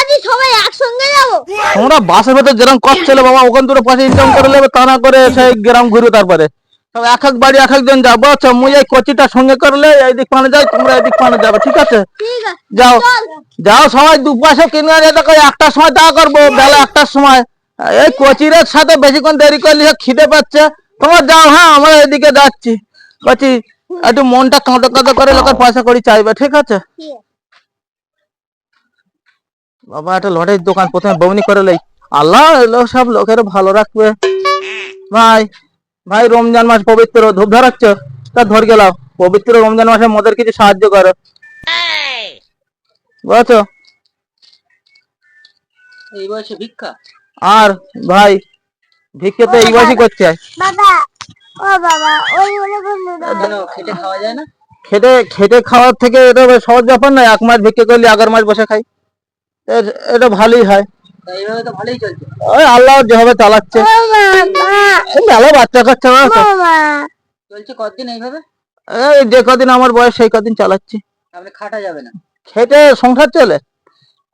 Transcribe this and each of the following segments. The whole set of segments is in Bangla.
আজ সবাই একসঙ্গে যাবো। তোমরা বাসের ভেতর যেরকম করছিলে বাবা, ওখান দুটো পয়সা ইনকাম করে নেবে, তা না করে সেই গ্রাম ঘুরে তারপরে সব এক এক বাড়ি এক একজন যাবো। আচ্ছা মুই এই কচিটা সঙ্গে করলে এইদিক পানে যাই, তোমরা এইদিক পানে যাবে, ঠিক আছে? ঠিক আছে যাও চল। যাও, সবাই দু পয়সা কিনে আনে, দেখো একটার সময় দেখা করবো, বেলা একটার সময়। এই কচিরের সাথে বেশিক্ষণ দেরি করলে খিদে পাচ্ছে। তোমার যাও, হ্যাঁ আমরা এদিকে যাচ্ছি। কচি একটু মনটা কাঁদো কাঁদো করে লোকের পয়সা করি চাইবে, ঠিক আছে? ঠিক আছে। বাবা একটা লটারির দোকান প্রথমে বউনি করে লই। আল্লাহ এলো সব লোকের ভালো রাখবে। ভাই ভাই রমজান মাস পবিত্র, ধূপ ধরাচ্ছ, তা ধর গেলাম। পবিত্র রমজান মাসে মোদের কিছু সাহায্য করো, বুঝছো? এই বয়সে ভিক্ষা? আর ভাই ভিক্ষে তো এই বয়সই করছে। বাবা ও বাবা ওই বলে বন্ধুরা কেন খেটে খাওয়া যায় না? খেটে খেটে খাওয়ার থেকে এটা বেশ সহজ ব্যাপার নয়। এক মাস ভিক্ষে করলে 11 মাস বসে খাই, এটা ভালোই হয়। তা এইভাবে তো ভালোই চলছে। ওই আল্লাহ যেভাবে চালাচ্ছে। ও বাবা এই ভালো বাচ্চা কাচ্চা না তো। বাবা চলছে কতদিন এইভাবে? এই যে কদিন আমার বয়স সেই কদিন চালাচ্ছি। তাহলে খাটা যাবে না? খেটে সংসার চলে।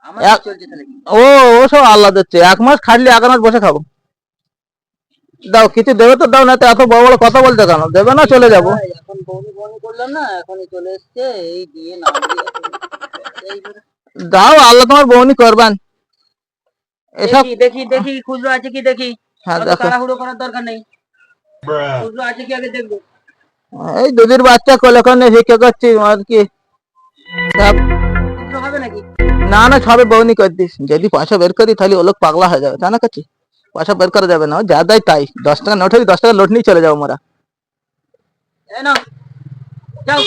আমার তো চলছে তাহলে কি? ও ও সব আল্লাহ দিচ্ছে। 1 মাস খাটলে 11 মাস বসে খাবো। দাও কিছু দেবে তো দাও, না তো এত বড় বড় কথা বলতে কেন? দেবে না চলে যাবো। ভাই, এখন বউনি বউনি করলাম না, এখনই চলে এসছে। এই দিয়ে না দিয়ে এইভাবে। দাও, আল্লাহ তোমার বউনি করবেন। এসব দেখি দেখি দেখি খুচরো আছে কি দেখি। হ্যাঁ অত দেখো, তাড়াহুড়ো করার দরকার নেই। খুচরো আছে কি আগে দেখবো। এই দুদির বাচ্চা কোলে কোলে ভিক্ষে করছি আর কি সব। খুচরো হবে নাকি? না না সবে বউনি করে দিস। যদি পয়সা বের করি তাহলে ও লোক পাগলা হয়ে যাবে, তা না কাছে পয়সা বের করা যাবে না। ও যা দেয় তাই, 10 টাকা নোট হলে 10 টাকা নোট নিয়ে চলে যাবো মোরা। এই নাও, যাও।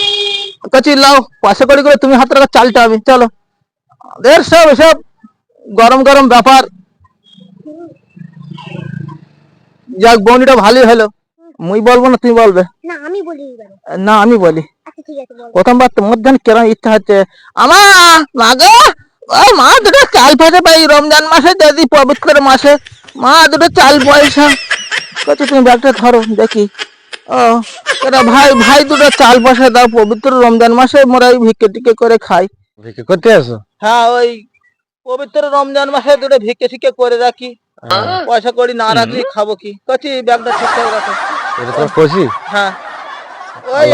কাছে লাও পয়সা করে করে তুমি হাত টাকা চালটা আমি চলো। এর সব এসব গরম গরম ব্যাপার। যাক বউনিটা ভালোই হলো। মুই বলবো না তুমি বলবে? না আমি বলি এবারে। না আমি বলি। আচ্ছা ঠিক আছে বল। প্রথমবার তোমার জানি কেরম ইচ্ছা হচ্ছে আমা মা গো, ও মা দুটো চাল পয়সা পাই রমজান মাসে, যদি পবিত্র মাসে মা দুটো চাল পয়সা। কত তুমি ব্যাগটা ধরো দেখি। ও এরা ভাই ভাই দুটো চাল পয়সা দাও, পবিত্র রমজান মাসে মোরা এই ভিক্ষে টিকে করে খাই। ভিক্ষে করতে আসো? হ্যাঁ ওই পবিত্র রমজান মাসে দুটো ভিক্ষে টিকে করে রাখি। পয়সা করি না রাখলে খাবো কি? কচি ব্যাগটা ঠিকঠাক রাখো। এটা তো কষি। হ্যাঁ ওই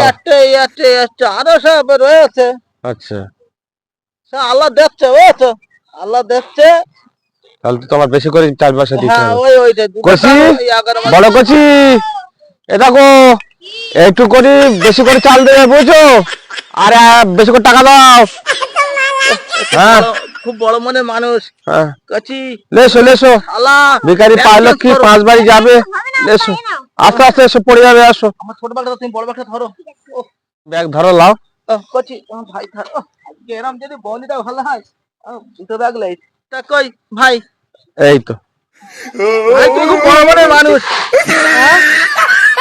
একটা আরো সব রয়েছে। আচ্ছা আল্লাহ দেখছে, বুঝছো? আল্লাহ দেখছে। তাহলে তো তোমার বেশি করে চাল পয়সা দিতে হ্যাঁ হবে। ওই ওইটা কষি বড় কষি, এ দেখো একটু করে বেশি করে চাল দেবে বুঝছো, আর বেশি করে টাকা দাও। হ্যাঁ খুব বড় মনের মানুষ। হ্যাঁ কচি লেসো লেসো, আল্লাহ ভিখারি 5 লক্ষ্মী 5 বাড়ি যাবে। লেসো আস্তে আস্তে এসে পড়ে যাবে, আসো। আমার ছোট ব্যাগটা তুমি বড় ব্যাগটা ধরো। ও ব্যাগ ধরো লাও। কচি আমার ভাই ধরো। আজকে এরম যদি বলিটা ভালো হয়। দুটো ব্যাগ লাই তা কই ভাই। এই তো ভাই তুমি খুব বড় মনের মানুষ। হ্যাঁ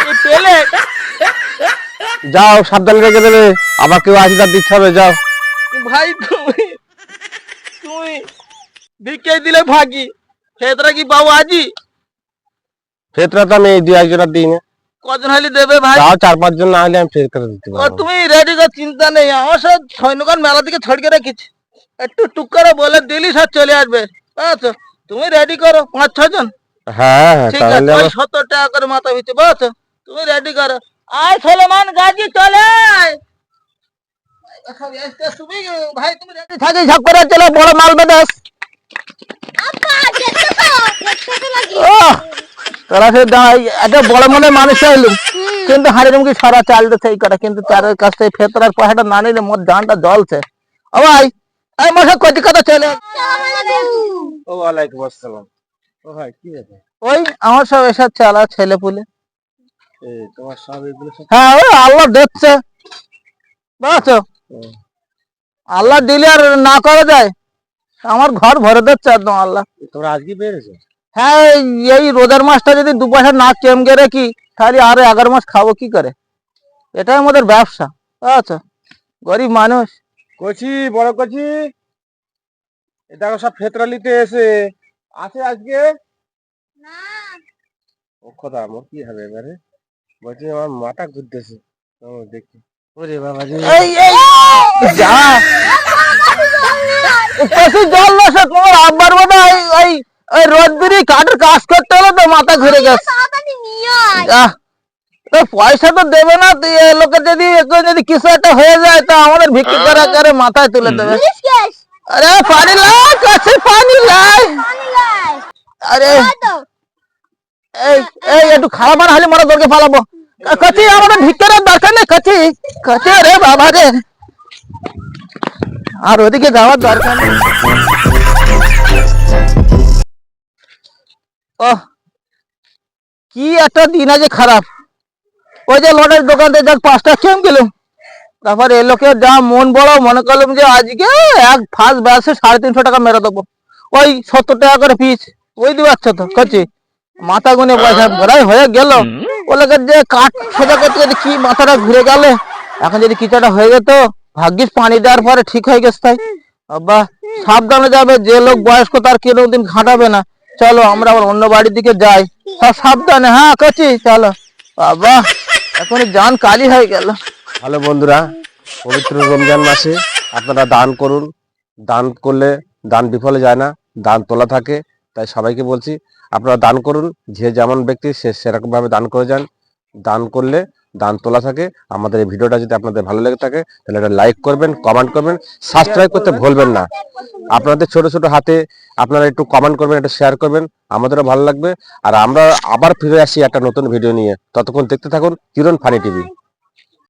এই পেলে যাও, সাবধানে রেখে দেবে, আবার কেউ আসবে তার দিতে হবে, যাও। ভাই তুমি তুমি ভিক্ষে দিলে ভাগি, খেতরা কি পাবো আজি? ফেতরা তো আমি এই 2-1 দিই না। কজন হলে দেবে ভাই? যাও 4-5 জন না হলে আমি ফেতরা দিতে ও পারবো। তুমি রেডি কর, চিন্তা নেই। আমার সব সৈন্যগণ মেলা থেকে ছড়কে রেখেছি, একটু টুক করে বলে দিলি সব চলে আসবে, বুঝছো? তুমি রেডি করো 5-6 জন। হ্যাঁ হ্যাঁ ঠিক আছে তাহলে ওই আমার 70 টাকা করে মাথা হচ্ছে, বুঝছো? তুমি রেডি করো। আয় সলেমান গাজী চলে আয়। এখন এসে তুমি ভাই তুমি রেডি থাকি, ঝপ করে চলো, বড় মাল বেদাস। আপা দেখতে তো লাগি। ও তোরা সে একটা বড় মনের মানুষ চাইলুম, কিন্তু হাড়ির মুখে সারা চাল তো সেই করে, কিন্তু তার কাছ থেকে ফেতরার পয়সাটা না নিলে মোর জানটা জ্বলছে। ও ভাই এই মশা কচি কথা চলে। আসসালামু আলাইকুম। ও ওয়ালাইকুম আসসালাম। ও ভাই কি আছে? ওই আমার সব এসব চালা ছেলে পুলে। এই তোমার সব এগুলো সব হ্যাঁ ওই আল্লাহ দেখছে, বুঝছো? আল্লাহ দিলে আর না করা যায়। আমার ঘর ভরে দিচ্ছে একদম আল্লাহ। তোমরা আজকে বেরিয়েছো? হ্যাঁ এই রোজার মাসটা যদি 2 পয়সা না কেমকে রাখি তাহলে আরো 11 মাস খাবো কি করে? এটাই আমাদের ব্যবসা, আচ্ছা গরিব মানুষ। কচি বড় কচি, এটা সব ফেতরা নিতে এসে আছে আজকে। না ও কথা আমার কি হবে এবারে? বলছি আমার মাথা ঘুরতেছে। ও দেখি ওরে বাবা রে। এই যা বাবা কচি জল বসে তোমার আব্বার বোধ ওই ওই রোদ্দুরি কাঠের কাজ করতে হলো তো মাথা ঘুরে গেছে। তাড়াতাড়ি নিয়ে আয়। আহ, তো পয়সা তো দেবে না, তো এ লোকের যদি এখন যদি কিছু একটা হয়ে যায় তো আমাদের ভিক্ষি করা করে মাথায় তুলে দেবে। Police case. আরে পানি লাই, কাছে পানি লাই। পানি লাই। আরে আয় তো। এই এই একটু খাওয়া বানা হলে মনে দরকে ফালাবো। কচি আমাদের ভিক্ষার দরকার নেই, কচি কচি রে বাবা রে, আর ওদিকে যাওয়ার দরকার নেই। ও কি একটা দিন আছে খারাপ। ওই যে লটের দোকান থেকে যাক 5টা খেয়ে গেলাম, তারপর এ লোকের যা মন বড়, মনে করলাম যে আজকে এক ফার্স্ট ব্যাচে 350 টাকা মেরে দেবো, ওই 70 টাকা করে পিস। ওই দিবে আচ্ছা তো কচি মাথা গুনে পয়সা ভরাই হয়ে গেল। ও লোকের যে কাঠ সোজা করতে করতে কি মাথাটা ঘুরে গেল। এখন যদি কিছুটা হয়ে যেত, ভাগ্যিস পানি দেওয়ার পরে ঠিক হয়ে গেছে। তাই বাবা সাবধানে যাবে, যে লোক বয়স্ক তার কোনোদিন ঘাটাবে না। চলো আমরা আবার অন্য বাড়ির দিকে যাই, সব সাবধানে। হ্যাঁ কচি চলো। বাবা এখন জান কালি হয়ে গেল। হ্যালো বন্ধুরা, পবিত্র রমজান মাসে আপনারা দান করুন। দান করলে দান বিফলে যায় না, দান তোলা থাকে। তাই সবাইকে বলছি আপনারা দান করুন। যে যেমন ব্যক্তি সে সেরকম ভাবে দান করে যান। দান করলে দান তোলা থাকে। আমাদের এই ভিডিওটা যদি আপনাদের ভালো লেগে থাকে তাহলে এটা লাইক করবেন, কমেন্ট করবেন, সাবস্ক্রাইব করতে ভুলবেন না। আপনাদের ছোট ছোট হাতে আপনারা একটু কমেন্ট করবেন, একটু শেয়ার করবেন, আমাদেরও ভালো লাগবে। আর আমরা আবার ফিরে আসি একটা নতুন ভিডিও নিয়ে। ততক্ষণ দেখতে থাকুন কিরণ ফানি টিভি।